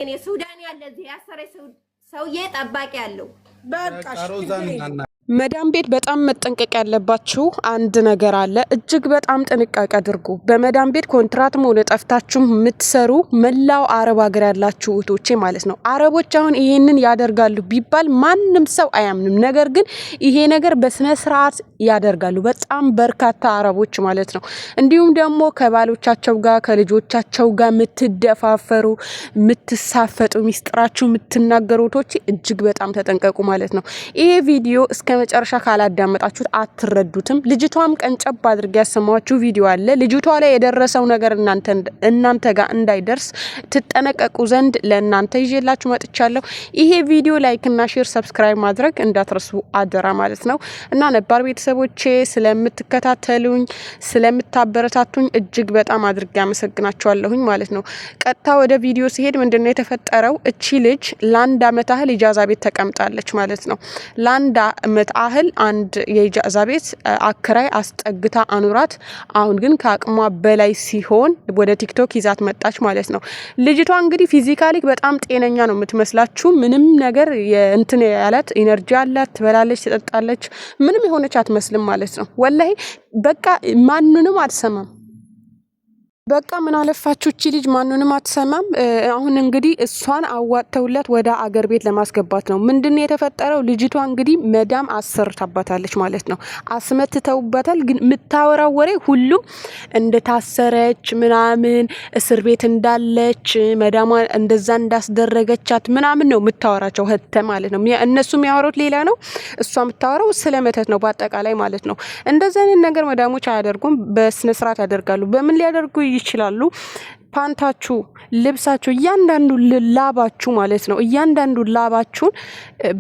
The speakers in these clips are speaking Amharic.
እኔ ሱዳን ያለ እዚህ ያሰረ ሰውዬ ጠባቂ አለው። በቃ መዳም ቤት በጣም መጠንቀቅ ያለባችሁ አንድ ነገር አለ። እጅግ በጣም ጥንቃቄ አድርጉ። በመዳም ቤት ኮንትራትም ሆነ ጠፍታችሁ የምትሰሩ መላው አረብ ሀገር ያላችሁ እህቶቼ ማለት ነው። አረቦች አሁን ይሄንን ያደርጋሉ ቢባል ማንም ሰው አያምንም። ነገር ግን ይሄ ነገር በስነ ስርዓት ያደርጋሉ። በጣም በርካታ አረቦች ማለት ነው። እንዲሁም ደግሞ ከባሎቻቸው ጋር ከልጆቻቸው ጋር የምትደፋፈሩ የምትሳፈጡ ሚስጥራችሁ የምትናገሩ እህቶቼ እጅግ በጣም ተጠንቀቁ ማለት ነው። ይሄ ቪዲዮ እስከ መጨረሻ ካላዳመጣችሁት አትረዱትም። ልጅቷም ቀንጨብ አድርጌ ያሰማችሁ ቪዲዮ አለ። ልጅቷ ላይ የደረሰው ነገር እናንተ ጋር እንዳይደርስ ትጠነቀቁ ዘንድ ለእናንተ ይዤላችሁ መጥቻለሁ። ይሄ ቪዲዮ ላይክ እና ሼር ሰብስክራይብ ማድረግ እንዳትረሱ አደራ ማለት ነው። እና ነባር ቤተሰቦቼ ስለምትከታተሉኝ ስለምታበረታቱኝ እጅግ በጣም አድርጌ አመሰግናችኋለሁኝ ማለት ነው። ቀጥታ ወደ ቪዲዮ ሲሄድ ምንድነው የተፈጠረው? እቺ ልጅ ለአንድ አመት ያህል ኢጃዛ ቤት ተቀምጣለች ማለት ነው። ለአንድ አመት አህል አንድ የኢጃዛ ቤት አከራይ አስጠግታ አኑራት። አሁን ግን ከአቅሟ በላይ ሲሆን ወደ ቲክቶክ ይዛት መጣች ማለት ነው። ልጅቷ እንግዲህ ፊዚካሊ በጣም ጤነኛ ነው የምትመስላችሁ። ምንም ነገር እንትን ያላት ኢነርጂ አላት፣ ትበላለች፣ ትጠጣለች። ምንም የሆነች አትመስልም ማለት ነው። ወላሂ በቃ ማንንም አትሰማም። በቃ ምን አለፋችሁ እቺ ልጅ ማንንም አትሰማም። አሁን እንግዲህ እሷን አዋጥተውላት ወደ አገር ቤት ለማስገባት ነው። ምንድነው የተፈጠረው? ልጅቷ እንግዲህ መዳም አሰርታባታለች ማለት ነው። አስመትተውባታል። ግን የምታወራው ወሬ ሁሉም እንደታሰረች ምናምን እስር ቤት እንዳለች መዳሟ እንደዛ እንዳስደረገቻት ምናምን ነው የምታወራቸው ህተ ማለት ነው። እነሱ የሚያወሩት ሌላ ነው፣ እሷ የምታወራው ስለመተት ነው በአጠቃላይ ማለት ነው። እንደዚህ አይነት ነገር መዳሞች አያደርጉም፣ በስነ ስርዓት ያደርጋሉ። በምን ሊያደርጉ ይችላሉ? ፓንታችሁ፣ ልብሳችሁ፣ እያንዳንዱ ላባችሁ ማለት ነው። እያንዳንዱ ላባችሁን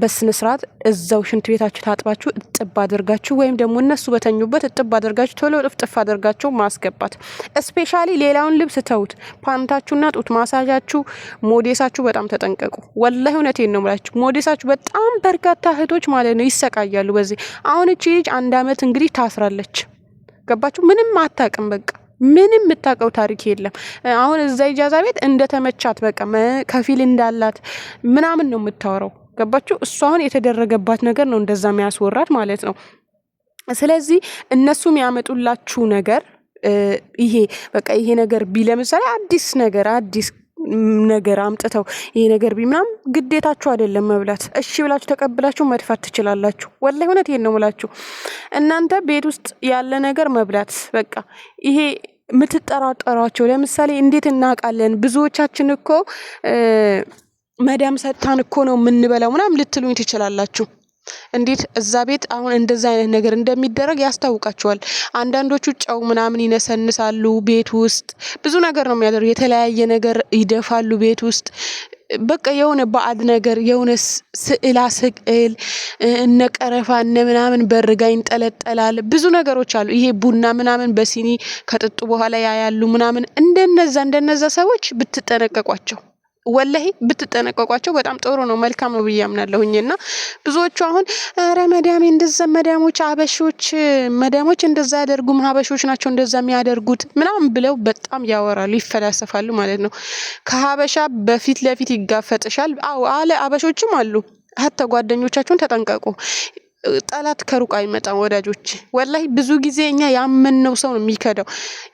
በስነ ስርዓት እዛው ሽንት ቤታችሁ ታጥባችሁ እጥብ አድርጋችሁ ወይም ደግሞ እነሱ በተኙበት እጥብ አድርጋችሁ ቶሎ ጥፍጥፍ አድርጋችሁ ማስገባት። ስፔሻሊ ሌላውን ልብስ ተውት። ፓንታችሁና ጡት ማሳጃችሁ፣ ሞዴሳችሁ በጣም ተጠንቀቁ። ወላሂ እውነቴን ነው የምላችሁ። ሞዴሳችሁ በጣም በርካታ እህቶች ማለት ነው ይሰቃያሉ በዚህ። አሁን እቺ ልጅ አንድ አመት እንግዲህ ታስራለች። ገባችሁ? ምንም አታውቅም በቃ ምንም የምታውቀው ታሪክ የለም። አሁን እዛ ኢጃዛ ቤት እንደተመቻት በቃ ከፊል እንዳላት ምናምን ነው የምታወራው። ገባችሁ? እሷ አሁን የተደረገባት ነገር ነው እንደዛ የሚያስወራት ማለት ነው። ስለዚህ እነሱ የሚያመጡላችሁ ነገር ይሄ በቃ ይሄ ነገር ለምሳሌ አዲስ ነገር አምጥተው ይሄ ነገር ምናምን ግዴታችሁ አይደለም መብላት። እሺ ብላችሁ ተቀብላችሁ መድፋት ትችላላችሁ። ወላሂ እውነቴን ነው የምላችሁ። እናንተ ቤት ውስጥ ያለ ነገር መብላት በቃ ይሄ የምትጠራጠሯቸው ለምሳሌ እንዴት እናውቃለን? ብዙዎቻችን እኮ መዳም ሰጥታን እኮ ነው የምንበላው ምናምን ልትሉኝ ትችላላችሁ። እንዴት እዛ ቤት አሁን እንደዛ አይነት ነገር እንደሚደረግ ያስታውቃቸዋል። አንዳንዶቹ ጨው ምናምን ይነሰንሳሉ ቤት ውስጥ ብዙ ነገር ነው የሚያደርጉ። የተለያየ ነገር ይደፋሉ ቤት ውስጥ በቃ የሆነ ባዕድ ነገር የሆነ ስዕል እነ ቀረፋ እነ ምናምን በርጋ ይንጠለጠላል። ብዙ ነገሮች አሉ። ይሄ ቡና ምናምን በሲኒ ከጥጡ በኋላ ያያሉ ምናምን። እንደነዛ ሰዎች ብትጠነቀቋቸው ወላሂ ብትጠነቀቋቸው በጣም ጥሩ ነው፣ መልካም ነው ብዬ አምናለሁኝና ብዙዎቹ አሁን ኧረ መዳሜ እንደዛ መዳሞች እንደዛ ያደርጉም ሀበሾች ናቸው እንደዛ የሚያደርጉት ምናምን ብለው በጣም ያወራሉ፣ ይፈላሰፋሉ ማለት ነው። ከሀበሻ በፊት ለፊት ይጋፈጥሻል። አዎ አለ ሀበሾችም አሉ። ሀታ ጓደኞቻችሁን ተጠንቀቁ። ጠላት ከሩቅ አይመጣም ወዳጆች። ወላሂ ብዙ ጊዜ እኛ ያመንነው ሰው ነው የሚከዳው።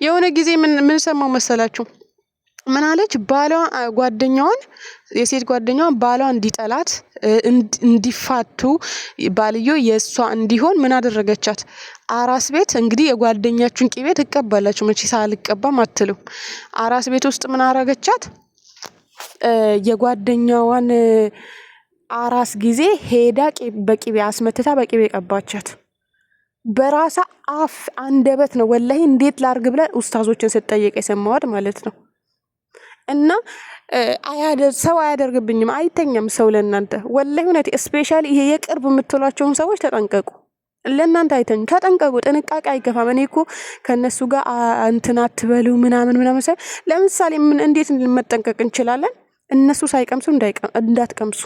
የሆነ ጊዜ ምን ሰማው መሰላችሁ? ምን አለች? የሴት ጓደኛዋን ባሏ እንዲጠላት እንዲፋቱ ባልዮ የሷ እንዲሆን ምን አደረገቻት? አራስ ቤት እንግዲህ የጓደኛችሁን ቂቤ ትቀባላችሁ መቼ ሳልቀባም አትሉም። አራስ ቤት ውስጥ ምን አደረገቻት? የጓደኛዋን አራስ ጊዜ ሄዳ በቂቤ አስመትታ በቂቤ ቀባቻት። በራሳ አፍ አንደበት ነው ወላሂ። እንዴት ላርግ ብለ ኡስታዞችን ስትጠይቅ የሰማዋት ማለት ነው። እና ሰው አያደርግብኝም አይተኛም ሰው ለእናንተ ወላሂ እውነት። ስፔሻሊ ይሄ የቅርብ የምትሏቸውን ሰዎች ተጠንቀቁ። ለእናንተ አይተኙ፣ ተጠንቀቁ። ጥንቃቄ አይገፋም። እኔ እኮ ከእነሱ ጋር እንትን አትበሉ ምናምን ሳይ ለምሳሌ እንዴት መጠንቀቅ እንችላለን? እነሱ ሳይቀምሱ እንዳትቀምሱ።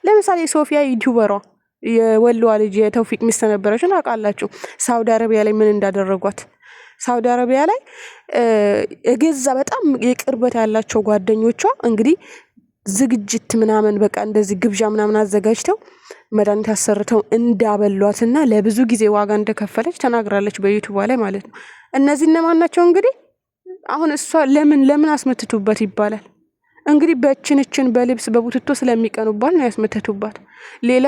ለምሳሌ ሶፊያ ዩቲዩበሯ የወሎዋ ልጅ የተውፊቅ ሚስት ነበረች ታውቃላችሁ። ሳውዲ አረቢያ ላይ ምን እንዳደረጓት ሳውዲ አረቢያ ላይ የገዛ በጣም የቅርበት ያላቸው ጓደኞቿ እንግዲህ ዝግጅት ምናምን በቃ እንደዚህ ግብዣ ምናምን አዘጋጅተው መድኃኒት አሰርተው እንዳበሏትና ለብዙ ጊዜ ዋጋ እንደከፈለች ተናግራለች በዩቲዩብ ላይ ማለት ነው። እነዚህ እነማን ናቸው እንግዲህ? አሁን እሷ ለምን አስመትቱበት ይባላል እንግዲህ በእችን በልብስ በቡትቶ ስለሚቀኑባት ነው ያስመተቱባት። ሌላ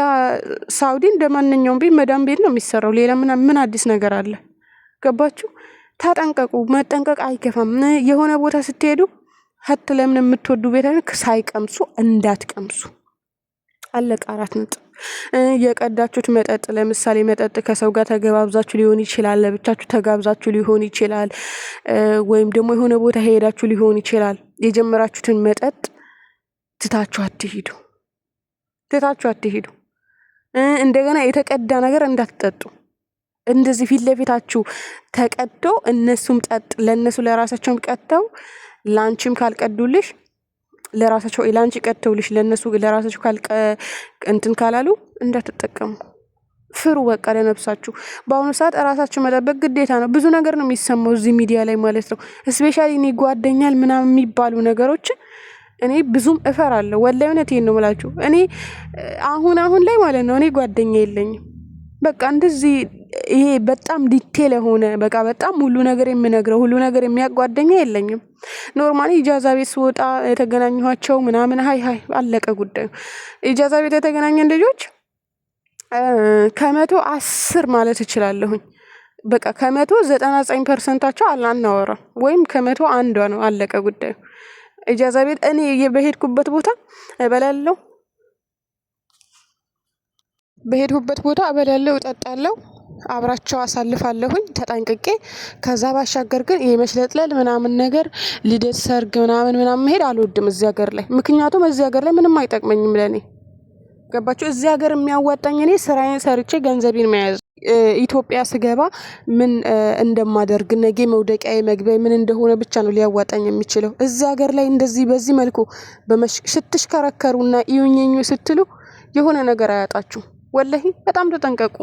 ሳውዲ እንደማንኛውም ቤት መዳም ቤት ነው የሚሰራው። ሌላ ምን አዲስ ነገር አለ? ገባችሁ? ተጠንቀቁ። መጠንቀቅ አይከፋም። የሆነ ቦታ ስትሄዱ ሀት ለምን የምትወዱ ቤት ሳይቀምሱ እንዳትቀምሱ። አለቀ። 4 ነጥብ። የቀዳችሁት መጠጥ ለምሳሌ መጠጥ ከሰው ጋር ተገባብዛችሁ ሊሆን ይችላል፣ ለብቻችሁ ተጋብዛችሁ ሊሆን ይችላል፣ ወይም ደግሞ የሆነ ቦታ ሄዳችሁ ሊሆን ይችላል። የጀመራችሁትን መጠጥ ትታችሁ አትሂዱ። እንደገና የተቀዳ ነገር እንዳትጠጡ። እንደዚህ ፊት ለፊታችሁ ተቀዶ እነሱም ለነሱ ለራሳቸውም ቀጥተው ላንቺም ካልቀዱልሽ ለራሳቸው ላንቺ ቀጥተውልሽ ለነሱ ለራሳቸው እንትን ካላሉ እንዳትጠቀሙ። ፍሩ በቃ ለነፍሳችሁ። በአሁኑ ሰዓት ራሳችሁ መጠበቅ ግዴታ ነው። ብዙ ነገር ነው የሚሰማው እዚህ ሚዲያ ላይ ማለት ነው። ስፔሻሊ እኔ ጓደኛል ምናምን የሚባሉ ነገሮች እኔ ብዙም እፈራለሁ። ወላሂ እውነቴን ነው የምላችሁ። እኔ አሁን ላይ ማለት ነው እኔ ጓደኛ የለኝም። በቃ እንደዚህ ይሄ በጣም ዲቴል የሆነ በቃ በጣም ሁሉ ነገር የምነግረው ሁሉ ነገር የሚያጓደኛ የለኝም። ኖርማሊ ኢጃዛ ቤት ስወጣ የተገናኘኋቸው ምናምን ሃይ አለቀ ጉዳዩ። ኢጃዛ ቤት የተገናኘን ልጆች 10 ማለት እችላለሁኝ። በቃ 99%ቸው አናወራም ወይም 100 ነው አለቀ ጉዳዩ። ኢጃዛ ቤት እኔ በሄድኩበት ቦታ እበላለሁ፣ እጠጣለሁ፣ አብራቸው አሳልፋለሁኝ ተጠንቅቄ። ከዛ ባሻገር ግን ይሄ መሽለጥለል ምናምን ነገር ልደት፣ ሰርግ ምናምን መሄድ አልወድም እዚህ ሀገር ላይ። ምክንያቱም እዚህ ሀገር ላይ ምንም አይጠቅመኝም ለኔ። ገባችሁ? እዚህ ሀገር የሚያዋጣኝ እኔ ስራዬን ሰርቼ ገንዘቤን መያዝ። ኢትዮጵያ ስገባ ምን እንደማደርግ ነገ መውደቂያ መግቢያ ምን እንደሆነ ብቻ ነው ሊያዋጣኝ የሚችለው። እዚህ ሀገር ላይ እንደዚህ በዚህ መልኩ ስትሽከረከሩና ኢዩኝኙ ስትሉ የሆነ ነገር አያጣችሁ። ወላሂ በጣም ተጠንቀቁ።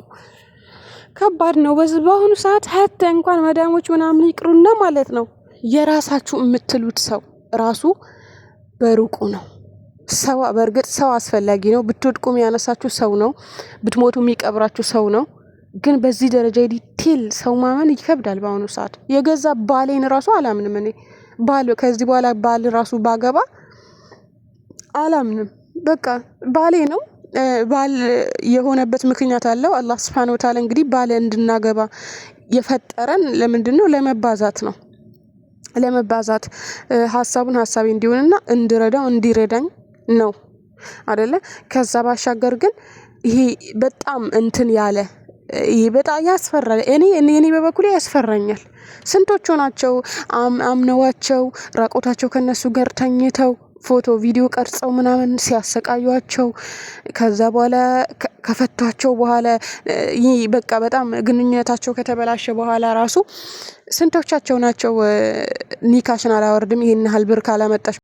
ከባድ ነው። በአሁኑ ሰዓት ሀታ እንኳን መዳሞች ምናምን ይቅሩና ማለት ነው የራሳችሁ የምትሉት ሰው ራሱ በሩቁ ነው። በእርግጥ ሰው አስፈላጊ ነው። ብትወድቁ የሚያነሳችሁ ሰው ነው፣ ብትሞቱ የሚቀብራችሁ ሰው ነው። ግን በዚህ ደረጃ ዲቴል ሰው ማመን ይከብዳል በአሁኑ ሰዓት። የገዛ ባሌን ራሱ አላምንም እኔ። ከዚህ በኋላ ባል ራሱ ባገባ አላምንም። በቃ ባሌ ነው። ባል የሆነበት ምክንያት አለው። አላህ Subhanahu Wa Ta'ala እንግዲህ ባል እንድናገባ የፈጠረን ለምንድነው? ለመባዛት ነው። ለመባዛት ሐሳቤ እንዲሆንና እንዲረዳኝ ነው አይደለ? ከዛ ባሻገር ግን ይሄ በጣም እንትን ያለ ይሄ በጣም ያስፈራል። እኔ በበኩሌ ያስፈራኛል። ስንቶቹ ናቸው አምነዋቸው ራቆታቸው ከነሱ ጋር ተኝተው ፎቶ ቪዲዮ ቀርጸው ምናምን ሲያሰቃዩቸው ከዛ በኋላ ከፈቷቸው በኋላ ይሄ በቃ በጣም ግንኙነታቸው ከተበላሸ በኋላ ራሱ ስንቶቻቸው ናቸው ኒካሽን አላወርድም ይሄን ያህል ብር ካላመጣሽ